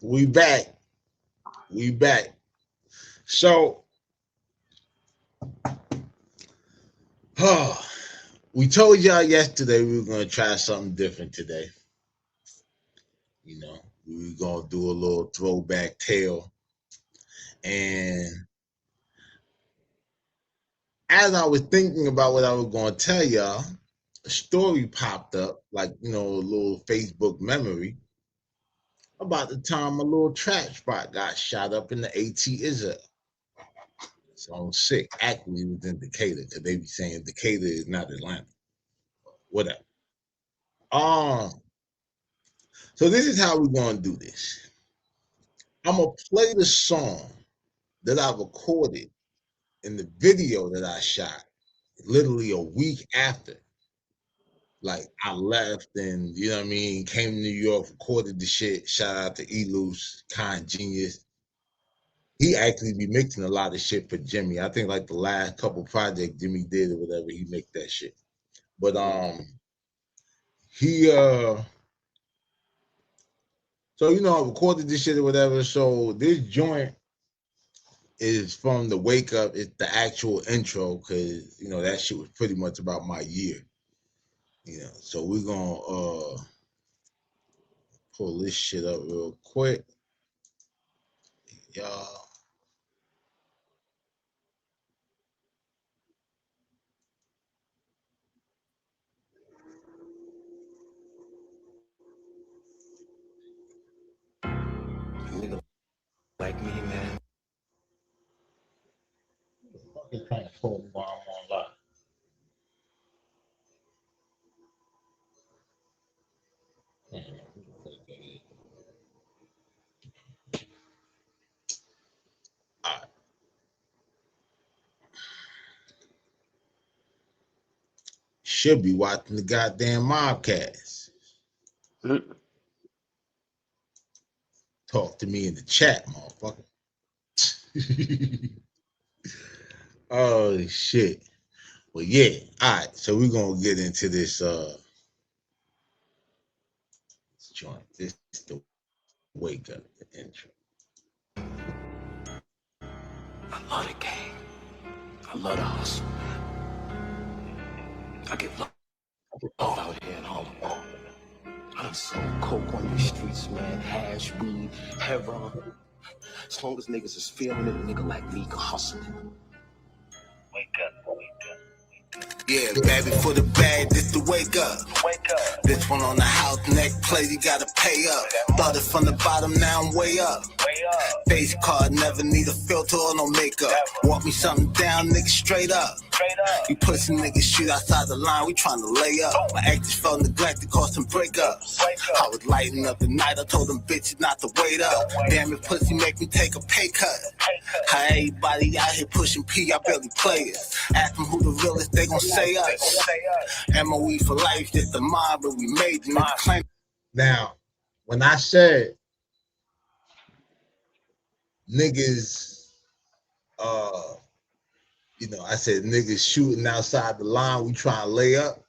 We back. We back. So, we told y'all yesterday we were gonna try something different today. You know, we were gonna do a little throwback tale. And as I was thinking about what I was gonna tell y'all, a story popped up, like a little Facebook memory about the time a little trap spot got shot up in the AT Israel. So I'm sick. Actually, it was in Decatur because they be saying Decatur is not Atlanta. Whatever. Um, so this is how we're gonna do this. I'm gonna play the song that I recorded in the video that I shot literally a week after. Like I left and you know what I mean, came to New York, recorded the shit. Shout out to Elus, Kind Genius. He actually be mixing a lot of shit for Jimmy. I think like the last couple projects Jimmy did or whatever, he mixed that shit. But he so I recorded this shit or whatever. So this joint is from the Wake Up. It's the actual intro because that shit was pretty much about my year. So we're gonna pull this shit up real quick. Y'all. Nigga like me, man. What the fuck is trying to pull me while I'm on live? All right. Should be watching the goddamn Mobcast. Talk to me in the chat, motherfucker. Oh shit. Well, yeah. All right. So we're gonna get into this joint. This is the Wake Up, the intro. I love the game. I love the hustle. I get love out here in Harlem. I done sold coke on these streets, man. Hash, weed, heroin. As long as niggas is feeling it, a nigga like me can hustle. Wake up, wake up. Yeah, baby, for the bag, this the wake up. Wake up. This one on the house neck plate, you gotta pay up. Started from the bottom, now I'm way up. Face card, never need a filter or no makeup. Want me something down, nigga, straight up. You pussy niggas shoot outside the line, we tryna lay up. My actors felt neglected, caused some breakups. I was lighting up the night, I told them bitches not to wait up. Damn it, pussy make me take a pay cut. How everybody out here pushing P, I barely play it. Ask them who the realest, they gon' say us. MOE for life, this the mob, but we made the nigga claim. Now, when I said niggas, I said niggas shooting outside the line, we trying to lay up.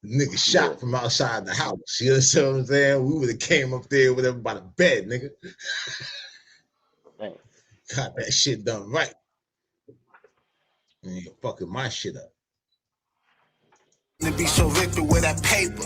Niggas shot from outside the house. You know what I'm saying? We would have came up there with everybody bed, nigga. Got that shit done right. And you're fucking my shit up. To be so rich with that paper.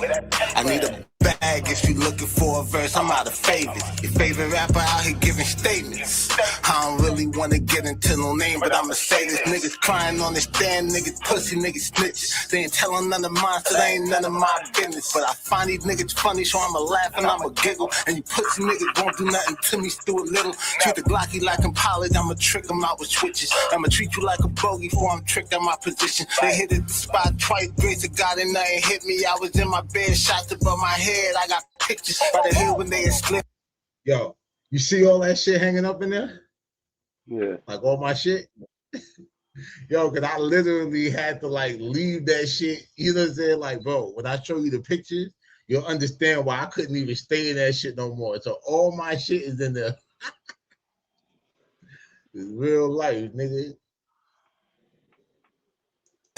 I need a bag if you looking for a verse. I'm out of favors. Your favorite rapper out here giving statements. I don't really want to get into no name, but I'ma say this. Niggas crying on the stand, niggas pussy, niggas snitch. They ain't telling none of mine, so they ain't none of my business. But I find these niggas funny, so I'ma laugh and I'ma giggle. And you pussy niggas won't do nothing to me, still a little. Treat the Glocky like I'm college, I'ma trick them out with switches. I'ma treat you like a bogey before I'm tricked out my position. They hit at the spot twice, grace of God, and nothing hit me. I was in my bed, shots above my head. I got pictures by the hill when they split. Yo, you see all that shit hanging up in there? Yeah. Like all my shit? Yo, cause I literally had to like leave that shit. You know what I'm saying? Like, bro, when I show you the pictures, you'll understand why I couldn't even stay in that shit no more. So all my shit is in there. It's real life, nigga.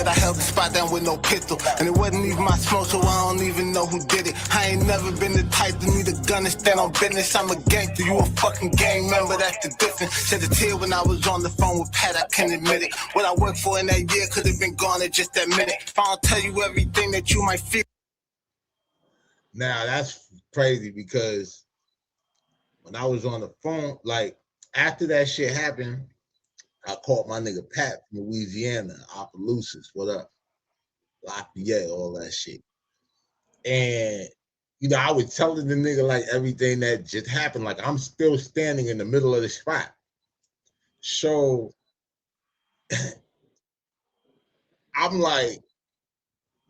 I held the spot down with no pistol, and it wasn't even my smoke, so I don't even know who did it. I ain't never been the type to need a gun and stand on business. I'm a gangster, you a fucking gang member, that's the difference. Shed a tear when I was on the phone with Pat, I can't admit it. What I worked for in that year could have been gone in just that minute. If I don't tell you everything that you might feel. Now that's crazy because when I was on the phone, like after that shit happened, I called my nigga Pat from Louisiana, Opelousas, what up? Lafayette, all that shit. And you know, I was telling the nigga like everything that just happened. Like I'm still standing in the middle of the spot. So I'm like,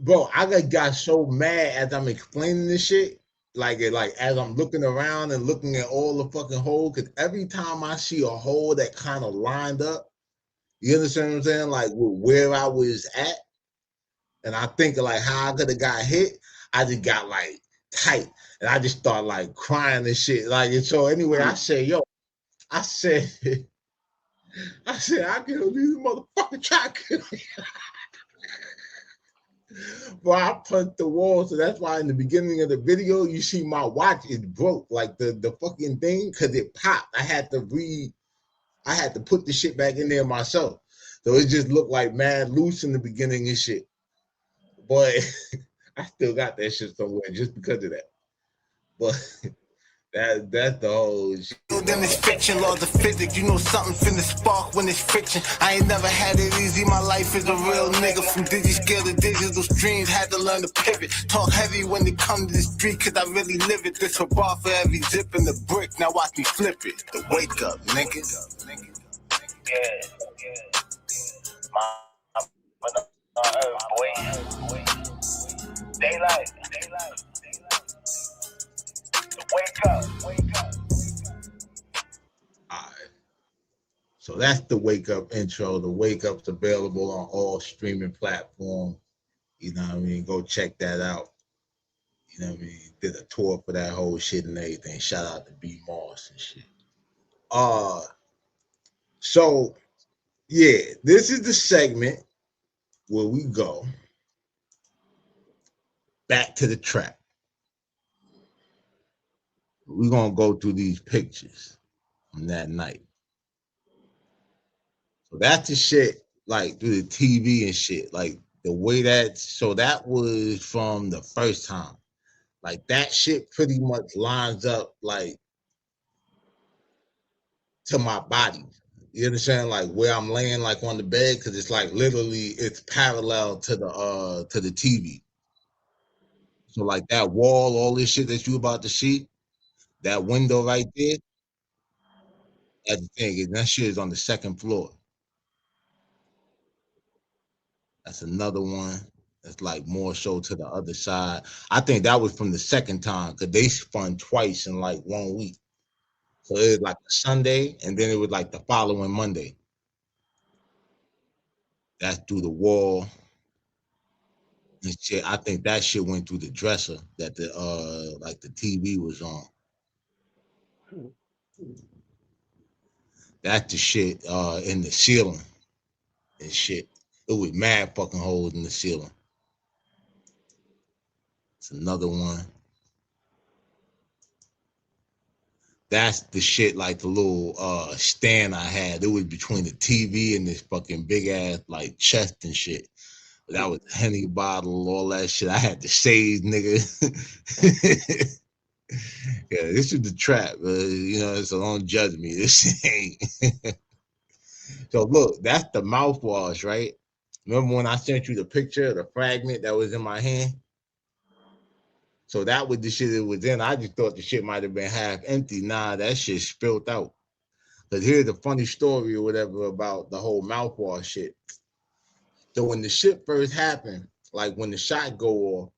bro, I got so mad as I'm explaining this shit. Like as I'm looking around and looking at all the fucking holes, because every time I see a hole that kind of lined up, you understand what I'm saying? Like where I was at, and I think of like how I could have got hit, I just got like tight, and I just start like crying and shit. Like and so anyway, I said, yo, I said, I killed these motherfucking try to kill me. But I punched the wall, so that's why in the beginning of the video you see my watch is broke, like the fucking thing, because it popped. I had to put the shit back in there myself. So it just looked like mad loose in the beginning and shit. But I still got that shit somewhere just because of that. But that's the whole shit. Then it's fiction, laws of physics. You know something finna spark when it's friction. I ain't never had it easy. My life is a real nigga. From digi-scale to digital streams, had to learn to pivot. Talk heavy when it come to the street, cause I really live it. This a bar for every zip in the brick. Now watch me flip it. The wake up, nigga. Yeah. Boy. Daylight. Wake up. All right. So that's the wake up intro. The wake up's available on all streaming platforms. You know what I mean? Go check that out. You know what I mean? Did a tour for that whole shit and everything. Shout out to B Moss and shit. So yeah, this is the segment where we go back to the trap. We're gonna go through these pictures from that night. So that's the shit, like through the TV and shit. Like the way that was from the first time. Like that shit pretty much lines up like to my body. You understand? Like where I'm laying like on the bed, because it's like literally it's parallel to the TV. So like that wall, all this shit that you about to see, that window right there, that's the thing. And that shit is on the second floor. That's another one. That's like more so to the other side. I think that was from the second time because they spun twice in like 1 week. So it was like a Sunday, and then it was like the following Monday. That's through the wall and shit. I think that shit went through the dresser that the like the TV was on. That's the shit in the ceiling and shit. It was mad fucking holes in the ceiling. It's another one. That's the shit, like the little stand I had. It was between the TV and this fucking big ass like chest and shit. That was Henny bottle, all that shit. I had to save, nigga. Yeah, this is the trap. You know, so don't judge me. This ain't. So look, that's the mouthwash, right? Remember when I sent you the picture of the fragment that was in my hand? So that was the shit it was in. I just thought the shit might have been half empty. Nah, that shit spilled out. But here's the funny story or whatever about the whole mouthwash shit. So when the shit first happened, like when the shot go off,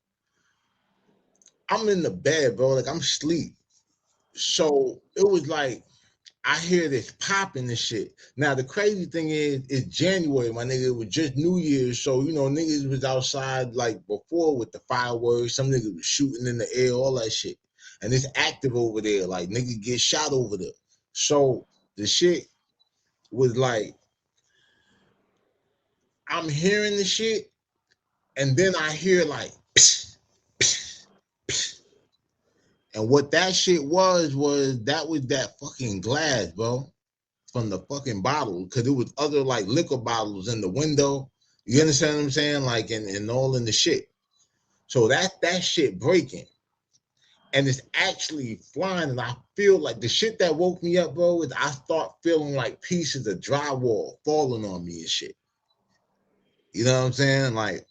I'm in the bed, bro. Like I'm asleep. So it was like I hear this popping and shit. Now the crazy thing is, it's January, my nigga. It was just New Year's, so you know niggas was outside like before with the fireworks. Some niggas was shooting in the air, all that shit. And it's active over there. Like niggas get shot over there. So the shit was like, I'm hearing the shit, And then I hear like, psh, psh, psh. And what that shit was that fucking glass, bro, from the fucking bottle, because it was other like liquor bottles in the window. You understand what I'm saying? Like, and all in the shit. So that shit breaking. And it's actually flying, and I feel like the shit that woke me up, bro, is I start feeling like pieces of drywall falling on me and shit. You know what I'm saying? Like,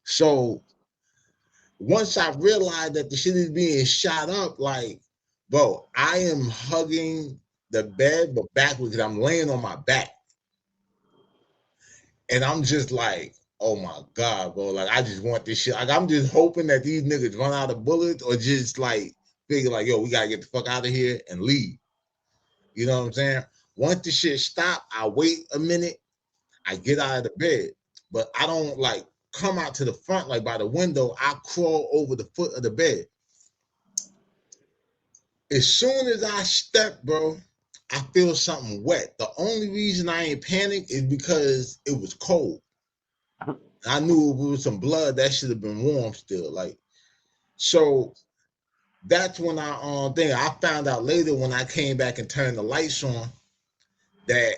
so once I realized that the shit is being shot up, like, bro, I am hugging the bed, but backwards, because I'm laying on my back. And I'm just like, oh my God, bro. Like, I just want this shit. Like, I'm just hoping that these niggas run out of bullets or just like figure, like, yo, we gotta get the fuck out of here and leave. You know what I'm saying? Once the shit stop, I wait a minute, I get out of the bed, but I don't like come out to the front like by the window. I crawl over the foot of the bed. As soon as I step, bro, I feel something wet. The only reason I ain't panicked is because it was cold. I knew if it was some blood, that should have been warm still. Like, so that's when I found out later when I came back and turned the lights on that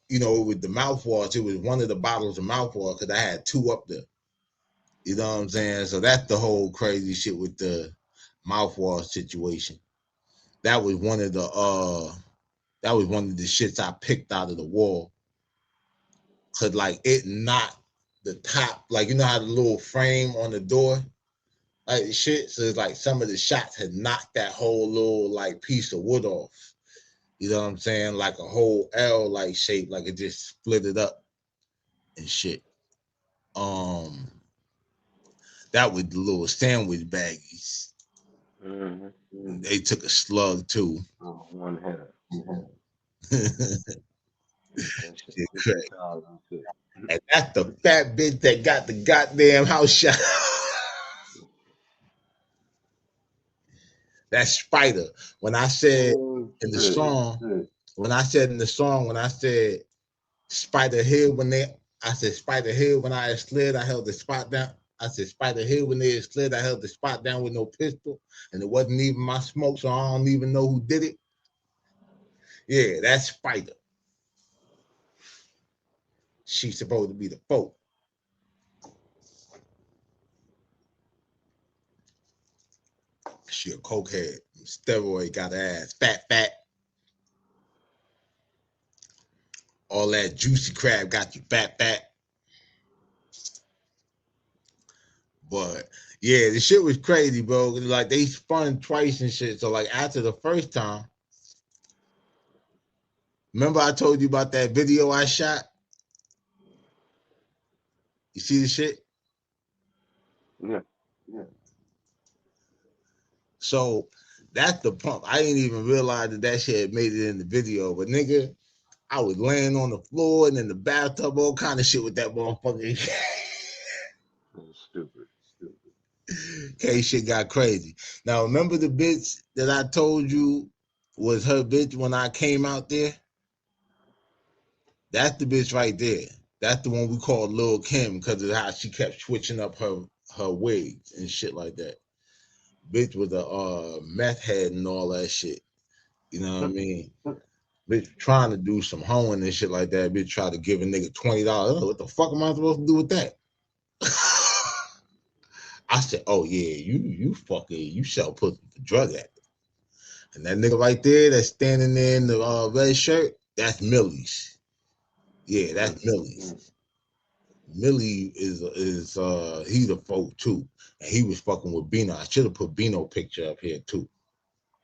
you know, with the mouthwash, it was one of the bottles of mouthwash because I had two up there. You know what I'm saying? So that's the whole crazy shit with the mouthwash situation. That was one of the shits I picked out of the wall. Cause like it knocked the top, like you know how the little frame on the door, like shit. So it's like some of the shots had knocked that whole little like piece of wood off. You know what I'm saying? Like a whole L like shape, like it just split it up and shit. Um, that was the little sandwich baggies. Mm-hmm. They took a slug too. Oh, one header. That shit Shit, crazy. 50,000 too. And that's the fat bitch that got the goddamn house shot. That spider. When I said Oh, in the shit. song, when I said Spider Hill I said Spider Hill when I had slid, I held the spot down. I said Spider Hill when they had slid, I held the spot down with no pistol, and it wasn't even my smoke, so I don't even know who did it. Yeah, that's Spider. She's supposed to be the folk. She a cokehead, steroid got her ass fat. All that juicy crab got you fat. But yeah, the shit was crazy, bro. Like they spun twice and shit. So like after the first time, remember I told you about that video I shot? You see the shit? Yeah. So that's the pump. I didn't even realize that shit had made it in the video. But nigga, I was laying on the floor and in the bathtub, all kind of shit with that motherfucker. Stupid. Okay, shit got crazy. Now remember the bitch that I told you was her bitch when I came out there? That's the bitch right there. That's the one we called Lil Kim because of how she kept switching up her wigs and shit like that. Bitch was a meth head and all that shit. You know what I mean? Bitch trying to do some hoeing and shit like that. Bitch try to give a nigga $20. What the fuck am I supposed to do with that? I said, oh yeah, you sell pussy for drug addict. And that nigga right there that's standing there in the red shirt, that's Millie's. Yeah, that's Millie's. Millie is he's a folk too. And he was fucking with Bino. I should have put Bino picture up here too.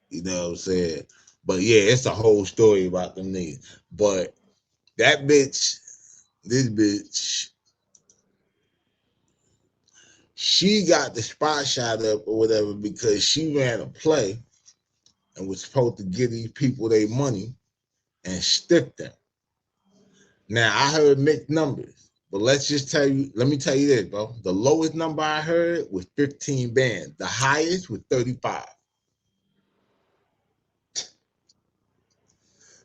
You know what I'm saying? But yeah, it's a whole story about them niggas. But that bitch, this bitch, she got the spot shot up or whatever because she ran a play and was supposed to give these people their money and stiff them. Now I heard mixed numbers, but let me tell you this, bro. The lowest number I heard was 15 bands. The highest was 35.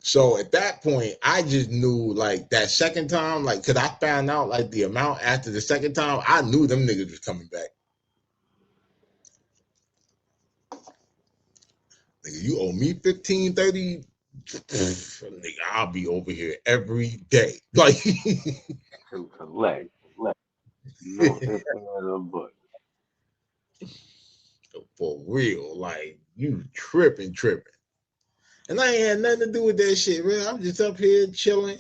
So at that point, I just knew like that second time, like, cause I found out like the amount after the second time, I knew them niggas was coming back. Nigga, you owe me 15, 30. Nigga, I'll be over here every day. Like, To collect. No ifs, ands, or buts. for real, like, you tripping. And I ain't had nothing to do with that shit, man. I'm just up here chilling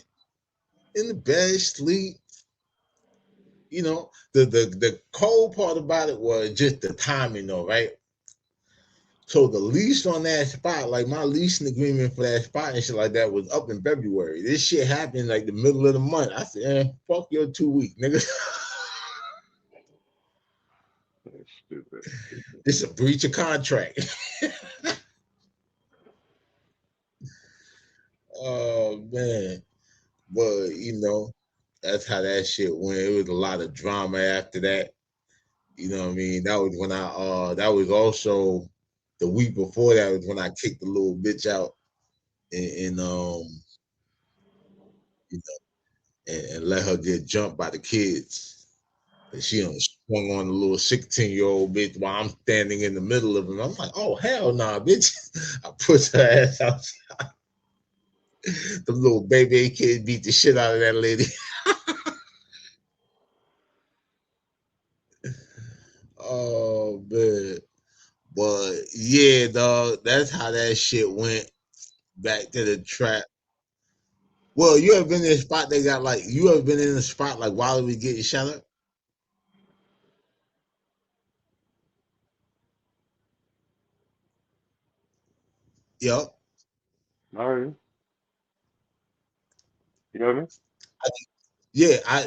in the bed, sleep. You know, the cold part about it was just the timing, though, right? So the lease on that spot, like my leasing agreement for that spot and shit like that, was up in February. This shit happened like the middle of the month. I said, fuck your 2 week, nigga. That's stupid. This a breach of contract. Oh man. But that's how that shit went. It was a lot of drama after that. You know what I mean? That was when that was also the week before that was when I kicked the little bitch out and you and let her get jumped by the kids. And she done swung on the little 16-year-old bitch while I'm standing in the middle of them. I'm like, oh hell nah, bitch. I pushed her ass out. The little baby kid beat the shit out of that lady. Oh man. But yeah, dog, that's how that shit went back to the trap. Well, you ever been in a spot they got like you ever been in a spot like while we getting shot up? Yup. All right. You know what I mean? Yeah, I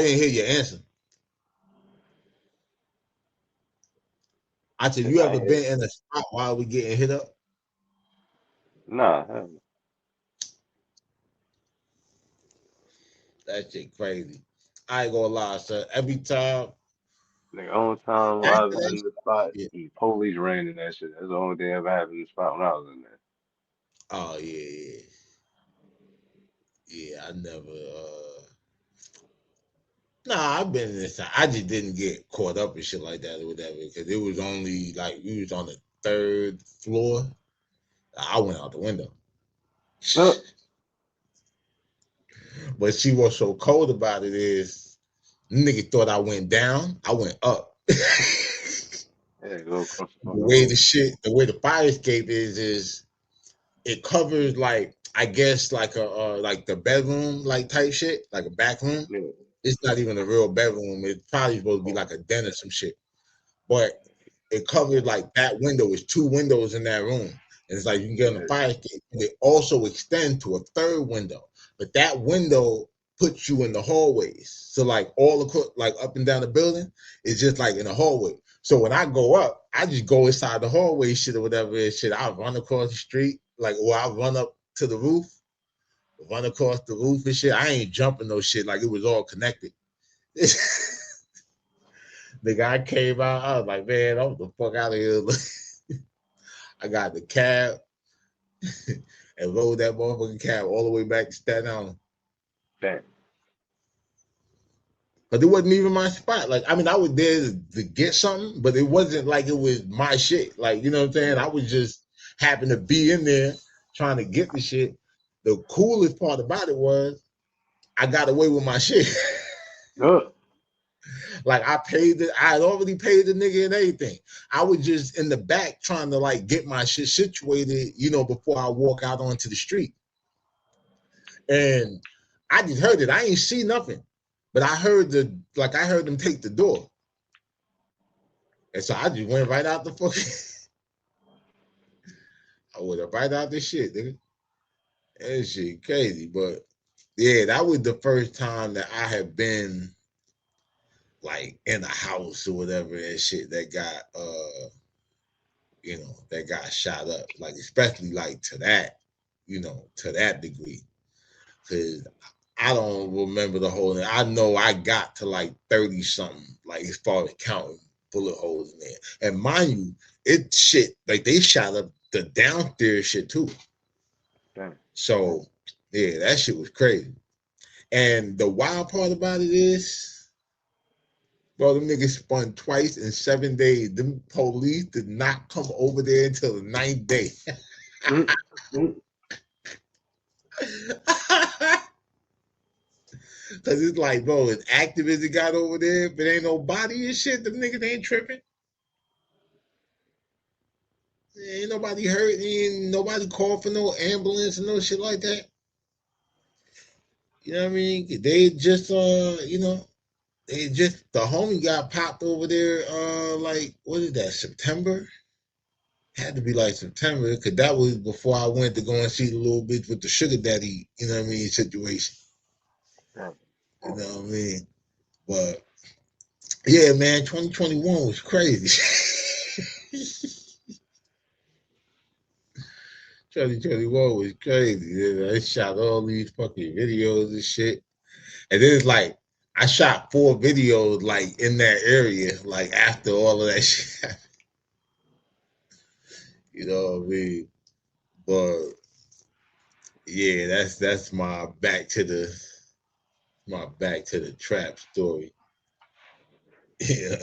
didn't hear your answer. I said If you I ever hit, been in a spot while we getting hit up? nah, hell no. That shit crazy. I ain't gonna lie, sir. Every time Nigga, only time I after was that in the spot, shit, the police ran in that shit. That's the only thing ever happened in the spot when I was in there. oh yeah. I never Nah, I've been in this. I just didn't get caught up in shit like that or whatever because it was only like we was on the third floor. I went out the window. Uh, But see what's so cold about it is nigga thought I went down. I went up. yeah, go across the fucking way room. the shit, the way the fire escape is it covers like I guess like the bedroom like type shit, like a back room. Yeah. It's not even a real bedroom. It's probably supposed to be Oh, like a den or some shit. But it covered like that window. It's two windows in that room. And it's like you can get on the yeah. fire escape. And they also extend to a third window. But that window puts you in the hallways. So like all the like up and down the building is just like in a hallway. So when I go up, I just go inside the hallway shit or whatever it is shit. I run across the street, like or I run up to the roof, run across the roof and shit. I ain't jumping no shit like it was all connected. The guy came out. I was like, man, I'm the fuck out of here. I got the cab and rode that motherfucking cab all the way back to Staten Island. Damn. But it wasn't even my spot. Like, I mean, I was there to get something, but it wasn't like it was my shit. Like, you know what I'm saying? Yeah. I was just happened to be in there trying to get the shit. The coolest part about it was I got away with my shit. Uh, Like I had already paid the nigga and everything. I was just in the back trying to like get my shit situated, before I walk out onto the street. And I just heard it. I ain't see nothing. But I heard I heard them take the door. And so I just went right out the fucking I went right out the shit, nigga. That shit crazy. But yeah, that was the first time that I had been like in a house or whatever and shit that got shot up. Like especially like to that degree. Cause I don't remember the whole thing. I know I got to like 30 something, like as far as counting bullet holes in there. And mind you, it shit, like they shot up the downstairs shit too. Damn. So yeah, that shit was crazy. And the wild part about it is, bro, them niggas spun twice in 7 days. Them police did not come over there until the ninth day. Mm, mm, Cause it's like, bro, as active as it got over there, if it ain't no body and shit, them niggas ain't tripping. Ain't nobody hurt, ain't nobody called for no ambulance and no shit like that. You know what I mean? They just they just the homie got popped over there like what is that, September? Had to be like September, because that was before I went to go and see the little bitch with the sugar daddy, you know what I mean, situation. damn. You know what I mean? But yeah, man, 2021 was crazy. 2021 was crazy. Yeah, I shot all these fucking videos and shit. And then it's like I shot 4 videos like in that area, like after all of that shit. You know what I mean? But yeah, that's my back to the trap story. Yeah.